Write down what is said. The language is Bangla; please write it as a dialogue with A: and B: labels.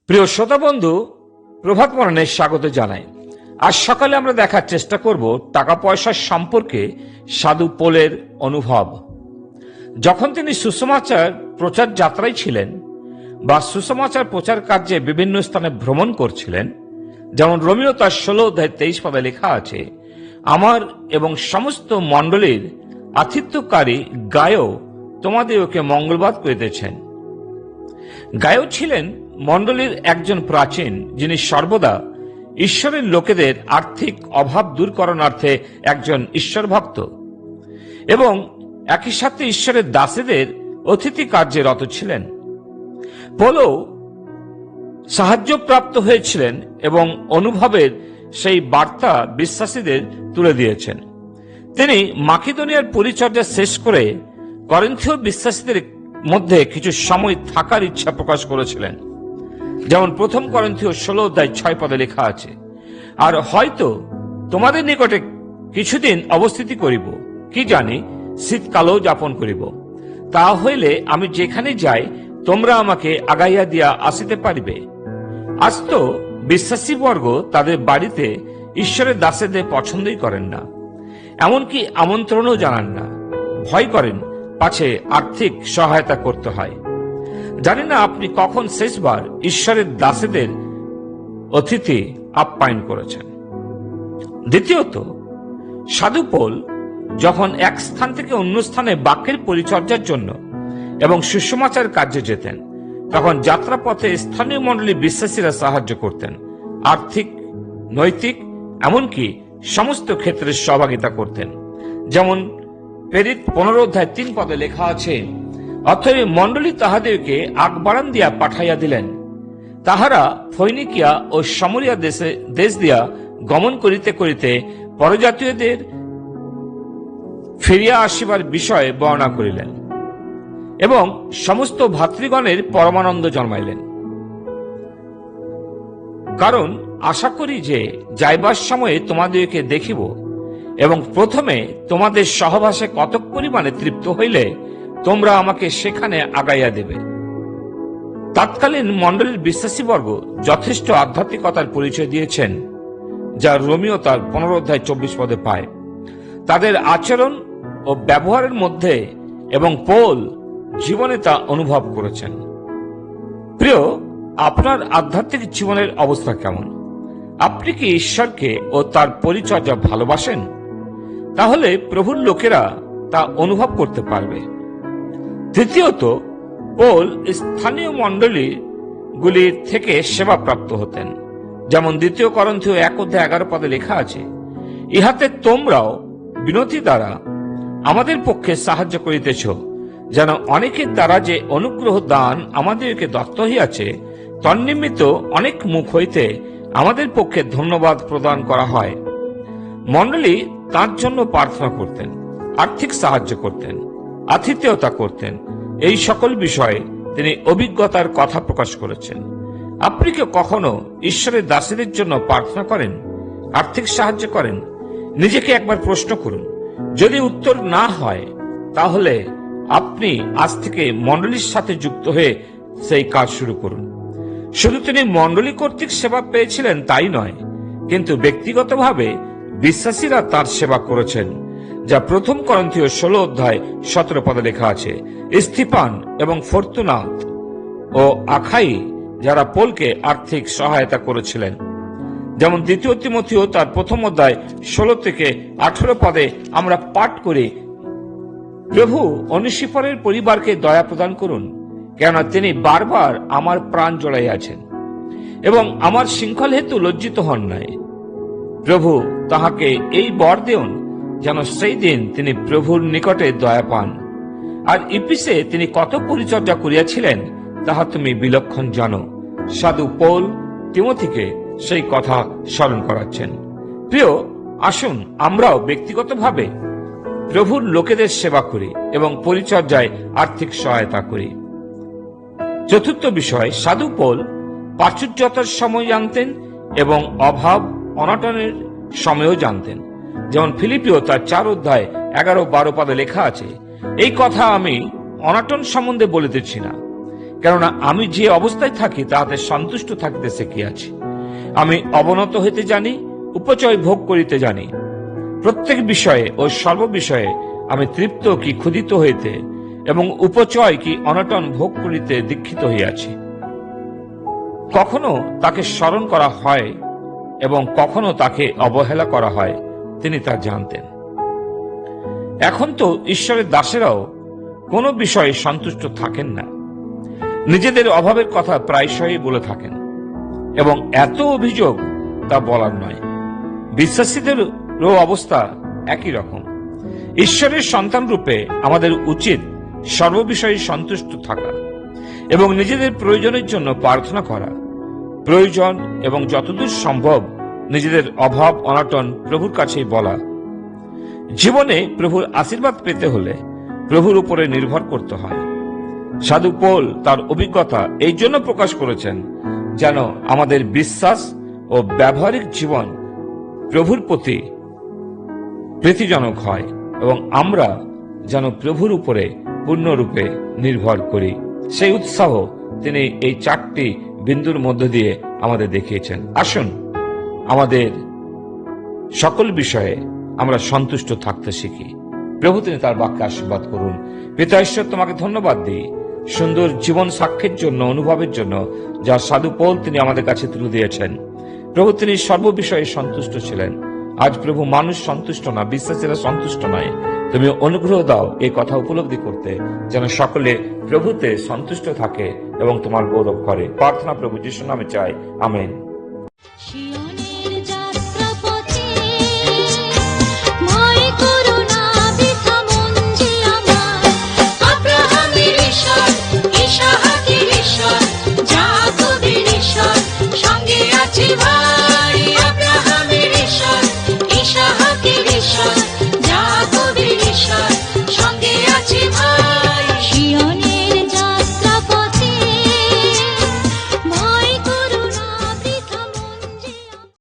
A: প্রিয় শ্রোতা বন্ধু, প্রভাত পর্ণে স্বাগত জানাই। আজ সকালে আমরা দেখার চেষ্টা করব টাকা পয়সার সম্পর্কে সাধু পোলের অনুভব। যখন তিনি সুসমাচার প্রচার যাত্রায় ছিলেন বা সুসমাচার প্রচার কার্যে বিভিন্ন স্থানে ভ্রমণ করছিলেন, যেমন রোমিও তার 16 অধ্যায় 23 পদে লেখা আছে, আমার এবং সমস্ত মণ্ডলীর আতিথ্যকারী গায়ও তোমাদেরকে মঙ্গলবাদ করিতেছেন। গায়ও ছিলেন মণ্ডলীর একজন প্রাচীন, যিনি সর্বদা ঈশ্বরের লোকেদের আর্থিক অভাব দূর করণার্থে একজন ঈশ্বর ভক্ত এবং একই সাথে ঈশ্বরের দাসীদের অতিথি কার্যে রত ছিলেন। পৌলও সাহায্যপ্রাপ্ত হয়েছিলেন এবং অনুভবের সেই বার্তা বিশ্বাসীদের তুলে দিয়েছেন। তিনি মাকিদোনিয়ার পরিচর্যা শেষ করে করিন্থীয় বিশ্বাসীদের মধ্যে কিছু সময় থাকার ইচ্ছা প্রকাশ করেছিলেন, যেমন প্রথম করিন্থীয় 16 অধ্যায় 6 পদে লেখা আছে, আর হয়তো তোমাদের নিকটে কিছুদিন অবস্থিতি করিব, কি জানি শীতকালও যাপন করিব। তা হইলে আমি যেখানে যাই তোমরা আমাকে আগাইয়া দিয়া আসিতে পারিবে। আজ তো বিশ্বাসী বর্গ তাদের বাড়িতে ঈশ্বরের দাসেদের পছন্দই করেন না, এমনকি আমন্ত্রণও জানান না, ভয় করেন পাছে আর্থিক সহায়তা করতে হয়। জানি না আপনি কখন শেষবার ঈশ্বরের দাসেদের অতিথি আপ্যায়ন করেছেন। দ্বিতীয়ত, সাধু পৌল যখন এক স্থান থেকে অন্য স্থানে বাক্যের পরিচর্যার জন্য এবং সুসমাচার কার্যে যেতেন, তখন যাত্রাপথে স্থানীয় মণ্ডলী বিশ্বাসীরা সাহায্য করতেন, আর্থিক, নৈতিক, এমনকি সমস্ত ক্ষেত্রে সহভাগিতা করতেন। যেমন প্রেরিত 15 অধ্যায় 3 পদে লেখা আছে, অতএব মণ্ডলী তাহাদেরকে আগবাড়ান দিয়া পাঠাইয়া দিলেন। তাহারা ফৈনিকিয়া ও সামরিয়া দেশ দিয়া গমন করিতে করিতে পরজাতীয়দের ফিরিয়া আসিবার বিষয়ে বর্ণনা করিলেন এবং সমস্ত ভাতৃগণের পরমানন্দ জন্মাইলেন। কারণ আশা করি যে যাইবার সময়ে তোমাদেরকে দেখিব এবং প্রথমে তোমাদের সহবাসে কতক পরিমাণে তৃপ্ত হইলে তোমরা আমাকে সেখানে আগাইয়া দেবে। তৎকালীন মণ্ডলীর বিশ্বাসীবর্গ যথেষ্ট আধ্যাত্মিকতার পরিচয় দিয়েছেন, যা রোমিও তার 15 অধ্যায় 24 পদে পায়। তাদের আচরণ ও ব্যবহারের মধ্যে এবং পৌল জীবনে তা অনুভব করেছেন। প্রিয়, আপনার আধ্যাত্মিক জীবনের অবস্থা কেমন? আপনি কি ঈশ্বরকে ও তার পরিচর্যা ভালোবাসেন? তাহলে প্রভুর লোকেরা তা অনুভব করতে পারবে। তৃতীয়ত, পৌল স্থানীয় মণ্ডলী গুলির থেকে সেবা প্রাপ্ত হতেন, যেমন 2 করিন্থীয় 1 অধ্যায় 11 পদে লেখা আছে, ইহাতে তোমরাও বিনতি দ্বারা আমাদের পক্ষে সাহায্য করিতেছ, যেন অনেকের দ্বারা যে অনুগ্রহ দান আমাদেরকে দত্ত হইয়াছে, তন্নিমিত্ত অনেক মুখ হইতে আমাদের পক্ষে ধন্যবাদ প্রদান করা হয়। মণ্ডলী তার জন্য প্রার্থনা করতেন, আর্থিক সাহায্য করতেন, আতিথেয়তা করতেন। এই সকল বিষয়ে তিনি অভিজ্ঞতার কথা প্রকাশ করেছেন। আপনি কি কখনো ঈশ্বরের দাসীদের জন্য প্রার্থনা করেন, আর্থিক সাহায্য করেন? নিজেকে একবার প্রশ্ন করুন। যদি উত্তর না হয়, তাহলে আপনি আজ থেকে মণ্ডলীর সাথে যুক্ত হয়ে সেই কাজ শুরু করুন। শুধু তিনি মণ্ডলী কর্তৃক সেবা পেয়েছিলেন তাই নয়, কিন্তু ব্যক্তিগতভাবে বিশ্বাসীরা তার সেবা করেছেন, যা প্রথম করিন্থীয় 16 অধ্যায় 17 পদে লেখা আছে। স্তিফান এবং ফর্তুনাত ও আখাই যারা পৌলকে আর্থিক সহায়তা করেছিলেন, যেমন 2 তিমথিও তার 1 অধ্যায় 16 থেকে 18 পদে আমরা পাঠ করি, প্রভু অনিসিফরের পরিবারকে দয়া প্রদান করুন, কেননা তিনি বারবার আমার প্রাণ জড়াইয়াছেন এবং আমার শৃঙ্খল হেতু লজ্জিত হন নাই। প্রভু তাহাকে এই বর দেন যেন সেই দিন তিনি প্রভুর নিকটে দয়া পান। আর ইপিসে তিনি কত পরিচর্যা করিয়াছিলেন তাহা তুমি বিলক্ষণ জানো। সাধু পৌল তিমোথীকে সেই কথা স্মরণ করাচ্ছেন। প্রিয়, আসুন আমরাও ব্যক্তিগতভাবে প্রভুর লোকেদের সেবা করি এবং পরিচর্যায় আর্থিক সহায়তা করি। চতুর্থ বিষয়, সাধু পৌল প্রাচুর্যতার সময় জানতেন এবং অভাব অনটনের সময়ও জানতেন। যেমন ফিলিপিও তার 4 অধ্যায় 11-12 পদে লেখা আছে, এই কথা আমি অনটন সম্বন্ধে বলিতেছি না, কেননা আমি যে অবস্থায় থাকি তাহাতে সন্তুষ্ট থাকিতে শিখিয়াছি। আমি অবনত হইতে জানি, উপচয় ভোগ করিতে জানি। প্রত্যেক বিষয়ে ও সর্ববিষয়ে আমি তৃপ্ত কি ক্ষুধিত হইতে এবং উপচয় কি অনটন ভোগ করিতে দীক্ষিত হইয়াছি। কখনো তাকে স্মরণ করা হয় এবং কখনো তাকে অবহেলা করা হয়, তিনি তা জানতেন। এখন তো ঈশ্বরের দাসেরাও কোনো বিষয়ে সন্তুষ্ট থাকেন না, নিজেদের অভাবের কথা প্রায়শই বলে থাকেন এবং এত অভিযোগ তা বলার নয়। বিশ্বাসীদেরও অবস্থা একই রকম। ঈশ্বরের সন্তান রূপে আমাদের উচিত সর্ববিষয়ে সন্তুষ্ট থাকা এবং নিজেদের প্রয়োজনের জন্য প্রার্থনা করা, প্রয়োজন এবং যতদূর সম্ভব নিজেদের অভাব অনটন প্রভুর কাছেই বলা। জীবনে প্রভুর আশীর্বাদ পেতে হলে প্রভুর উপরে নির্ভর করতে হয়। সাধু পৌল তার অভিজ্ঞতা এই জন্য প্রকাশ করেছেন যেন আমাদের বিশ্বাস ও ব্যবহারিক জীবন প্রভুর প্রতি প্রীতিজনক হয় এবং আমরা যেন প্রভুর উপরে পূর্ণরূপে নির্ভর করি। সেই উৎসাহ তিনি এই 4টি বিন্দুর মধ্য দিয়ে আমাদের দেখিয়েছেন। আসুন আমাদের সকল বিষয়ে আমরা সন্তুষ্ট থাকতে শিখি। প্রভু তিনি তার বাক্যে আশীর্বাদ করুন। পিতা ঈশ্বর, তোমাকে ধন্যবাদ দিই সুন্দর জীবন সাক্ষ্যের জন্য, অনুভবের জন্য, যা সাধু পৌল তিনি আমাদের কাছে তুলে দিয়েছেন। প্রভু তিনি সর্ববিষয়ে সন্তুষ্ট ছিলেন। আজ প্রভু মানুষ সন্তুষ্ট না, বিশ্বাসীরা সন্তুষ্ট নয়। তুমি অনুগ্রহ দাও এই কথা উপলব্ধি করতে, যেন সকলে প্রভুতে সন্তুষ্ট থাকে এবং তোমার গৌরব করে। প্রার্থনা প্রভু যিশুর নামে চাই, আমেন।